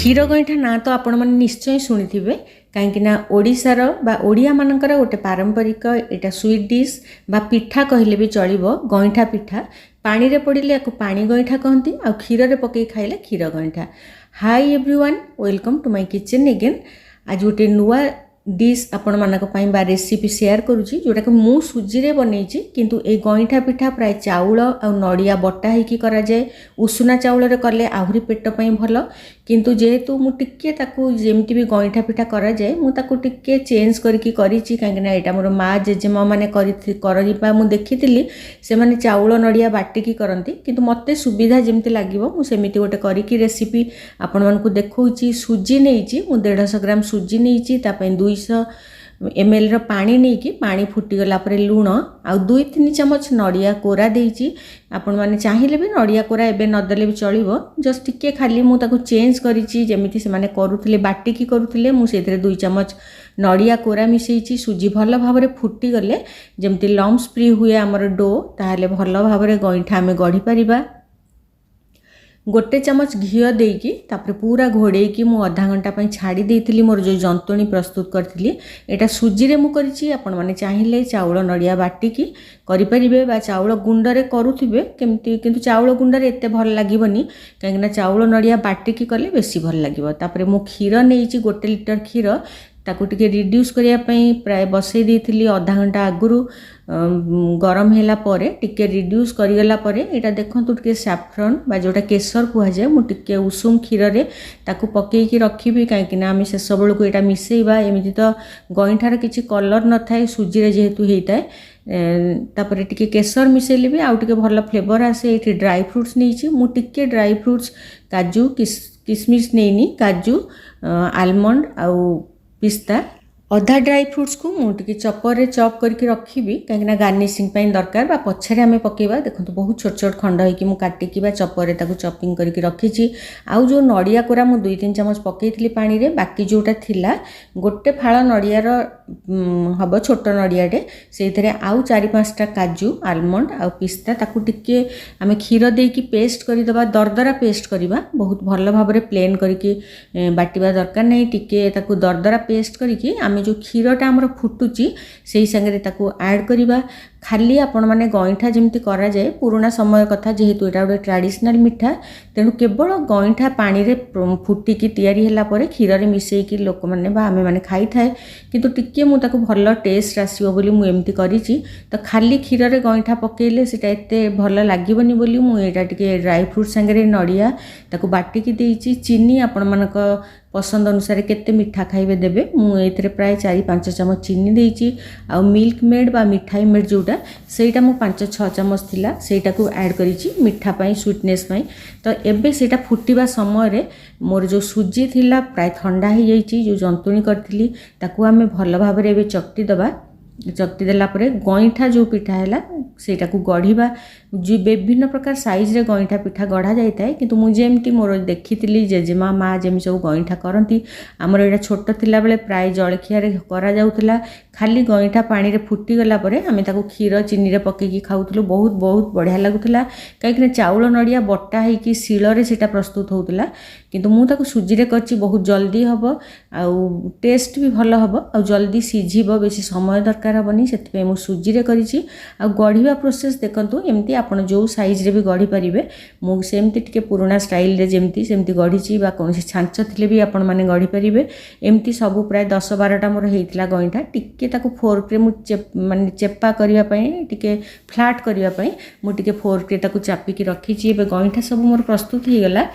क्षीर गईठा ना तो आपण मैंने निश्चय शुणी थे कहीं ओडिशार बा ओडिया मानकर गोटे पारंपरिक एटा स्वीट डिश बा पिठा कहले भी चलिबो। गईठा पिठा पानी रे पड़िले याकु पानी गईठा कहती आ क्षीर रे पकई खाइले क्षीर गईठा। Hi everyone, welcome to my kitchen again. आज गोटे नुआ डिश आपण मानक पई बा रेसिपी शेयर करूची जोटा कि मु सुजी रे बनैची, किंतु ए गईठा पिठा प्राय चाउल आ नड़िया बटा हेकी करा जाए। उषुना चाउल रे करले आहुरी पेट पई भल, किंतु जेहेतु मु टिके ताकू जेमती भी गईठा पिठा करा जाए मु ताकू टिके चेंज करके करिची। काहेकि एटा मोर माँ जेजेमा माने करबा मु देखिथिली, से माने चाउल नड़िया बाटिकी करंती, किंतु मते सुविधा जेमती लागिवो मु सेमिति गोटे करिकी रेसिपी आपण मानकू देखौची। सुजी नेइची मु 150 ग्राम सुजी नेइची, ता पई 200 ml रो पानी नहीं कि पानी फुटी गला परे लूण आ 2-3 चमच नड़िया कोरा देइची। आपण माने चाहिए भी नड़िया कोरा एबे नदेले भी चलिबो, जस्ट टिके खाली मु ताकू चेंज करिची जेमिति से माने करूथिले बाटिकी करूथिले। मु सेथरे 2 चमच नड़िया कोरा मिसेइची। सुजी भल भाबरे फुटी गले जेमिति लम्स फ्री हुए हमर डो, ताहले भल भाबरे गईठा आमे गढ़ी परिबा। गोटे चमच घी देकी तापरे पूरा घोड़े की मु आधा घंटा पई छाड़ी देइथिली। मोर जो जंतुणी प्रस्तुत करथिली एटा सुजी रे मु करिची। आपण माने चाहिए चाउल नड़िया बाटिकी करि परिबे बा चाउल गुंड रे करूथिबे केमती, किंतु चाउल गुंड रे एते भल लागिबनी, काहेकि चाउल नड़िया बाटिकी कले बेसी भल लागिबो। तापरे मु क्षीर नेइची 1 लीटर क्षीर, ताकू टिके रिड्यूस करिया पई प्राय बसई देइथिली आधा घंटा आगुरु। गरम होला परे टिके रिड्यूस करिगला परे एटा देखंतु टिके सैफ्रन बा जोटा केसर कुहा जाय मु टिके उषुम क्षीर रे ताकू पकेई की रखिबी, काहेकि ना आमी शेष बेलू को एटा मिसेइबा। एमिति तो गईठार किछि कलर न थाए सुजी रे जेहेतु हेइताए। तापरे टिके केसर मिसेइले भी आउ टिके भल फ्लेवर आसे। एठी ड्राई फ्रूट्स नेइछि मु टिके ड्राई फ्रूट्स काजू किसमिस नेइनी, काजू आलमंड आउ पिस्ता अधा ड्राई फ्रूट्स को मुझे चपर रे चॉप करके रखी, कहीं गार्निशिंग दरकार बा पछरे आमे पकेबा। देखो बहुत छोट छोट खंड होइकी मु काटिकी बा चपर रे ताकू चॉपिंग करके रखीची। आउ जो नड़िया कोरा मु 2-3 चमच पकेइथिली पानी रे, बाकी जोटा थिला गोटे फाळ नड़िया रो हबो छोट नड़ियाटे, सेथरे आउ 4-5टा काजू आलमंड आउ पिस्ता ताकू टिके आमे क्षीर देकी पेस्ट करि दबा, दरदरा पेस्ट करिबा। बहुत भल भाबरे प्लेन करके बाटिबा दरकार नै, टिके ताकू दरदरा पेस्ट करके आमे जो क्षीरटा आमर फुटुची से संगे ताकू ऐड करिबा। खाली आपण माने गईठा जेमती करा जाए पुराना समय कथा, जेहेतु एटा गोटे ट्रेडिशनल मिठा, तेणु केवल गईठा पानी रे फुटिकी तैयारी होला परे क्षीर रे मिसेइकी लोक माने बा आमे माने खाई थाए, किंतु टिके मु ताकू भल टेस्ट आसीबो बोली मु एमती करिची। तो खाली क्षीर रे गईठा पकेइले सेटा एते भल लागिबनी बोली मु एटा टिके ड्राई फ्रूट संगे नड़िया ताकू बाटिकी देइची। चीनी आपण मानक पसंद अनुसार केते मिठा खाइबे देबे, मु एथरे प्राय 4-5 चमच चीनी देइची। आ मिल्क मेड बा मिठाई मेड जोटा सेटा मु 5-6 चमच थिला सेटा को ऐड करिची मिठा पई स्वीटनेस पई। तो एबे सेटा फुटिबा समय रे मोर जो सुजी थिला प्राय ठंडा हो जाइची, जो जंतुणी करथिली ताकू आमे भल भाबरे एबे चकटी दबा। चकटी देला परे गईठा जो पिठा हैला सेटा को गढ़ीबा। जो विभिन्न प्रकार साइज रे गईठा पिठा गढ़ा जाइताए, किंतु मु जेमती मोर देखिथिली जेजेमा माँ जेमि सब गईठा करंती, हमर एटा छोट थिला बेले प्राय जळखिया रे करा जाउथला। खाली गईठा पानी रे फुटी गला परे आमे ताकू क्षीर चीनी रे पकेकी खाउथलो, बहुत बढ़िया लागुथला। काहेकि चाउल नड़िया बटा हेकी शिल रे सेटा प्रस्तुत होउथला, किंतु मु ताकू सुजी रे करची। बहुत जल्दी हबो आउ टेस्ट भी भल हबो आउ जल्दी सिझिबो, बेसी समय दरकार हबनी, सेति मु सुजी रे करिची। आ गढ़ीबा प्रोसेस देखंतु एमती आपण जो साइज रे भी गढ़ी परिबे, मु सेमती टिके पुराना स्टाइल रे जेमती सेमती गढ़ीची बा कोनसी छांच थिले भी आपण माने गढ़ी परिबे। एमती सब प्राय 10-12टा मोर हेइतला गईठा। टिके ताकू फोर्क रे मु माने चेपा करिया पई टिके फ्लैट करिया पई मु टिके फोर्क रे ताकू चापिकी रखीची। एबे गईठा सब मोर प्रस्तुत हो गला,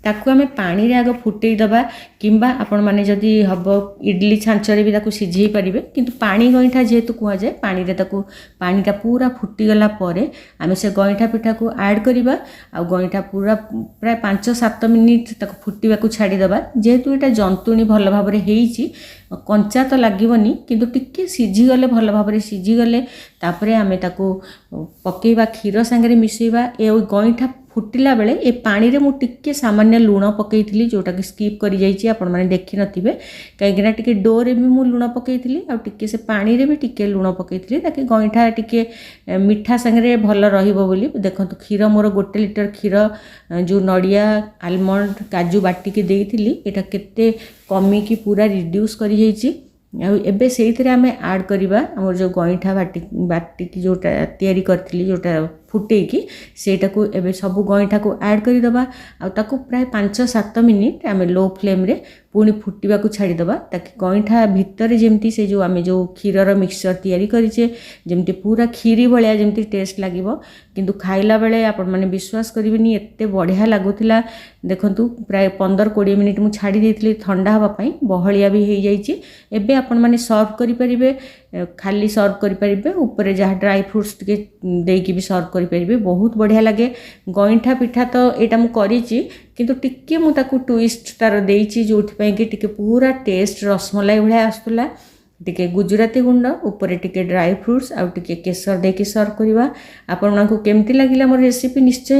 ताकू आमे पानी रे आगो फुटेई दबा, किंबा आपण माने जदी हबो इडली छांचरे भी ताकू सिझेई परिबे। किंतु पानी गईठा जेहेतु कुआ जाए पानी रे ताकू पानीटा पूरा फुटी गला परे आमे से गईठा पिठा को ऐड करिबा। आ गईठा पूरा प्राय 5-7 मिनिट ताकू फुटीबा को छाड़ी दबा। जेहेतु एटा जंतुणी भल भाबरे हेइची, कंचा तो लागिबनी, किंतु टिके सिझी गले भल भाबरे सिझी गले तापरे आमे ताकू पकेइबा, क्षीर संगे मिसेइबा। ए गईठा फुटिला बेले ए पानी रे मु टिके सामान्य लुण पकईथि जोटा कि स्किप करि जाइछि आपण माने देखि नथिबे कहीं टिके डो रे भी मु लुण पकईथि आ टिके से पानी रे भी टिके लुण पकईथि ताकि गईठा टिके मिठा संगे भल रहिबो बोली देखंतु क्षीर मोर 1 लिटर क्षीर जो नड़िया आलमंड काजू बाटी के देइथिली एटा केते कमी की पूरा रिड्यूस करि जाइछि एबे से आम आड करवा आम जो गईठा बाटी जोटा तैयारी करथिली जोटा फुटेकी सेटा को एबे सब गईठा को ऐड करदबा आउ प्राय 5-7 मिनिट आम लो फ्लेम रे पुणी फुटवा को छाड़ीदबा ताकि गईठा भितर जमती से जो आम जो क्षीरर मिक्सचर तैयारी करिचे जमती पूरा खीरी भलिया जमती टेस्ट लागिबो किंतु खाइला बेले आपण माने विश्वास करिवेनी एते बढ़िया लागुथिला देखंतु प्राय 15-20 मिनिट मु छाड़ी देथिली ठंडा हवा पई बहलिया भी हो जाइए एबे आपण माने सर्व करि परिबे खाली सर्व करि परिबे ऊपर जहाँ ड्राई फ्रूट्स टिके देकी भी सर्व करि परिबे बहुत बढ़िया लगे गईठा पिठा तो एटा मु करिछि किंतु टिके मु ताकू ट्विस्ट तार देइछि जोथि पई कि टिके पूरा टेस्ट रसमलाई भलिया आस्तुला टिके गुजराती गुंड ऊपर टिके ड्राई फ्रूट्स आउ टिके केसर देकी सर्व करवा आपण मानकु केमती लागिला मोर रेसिपी निश्चय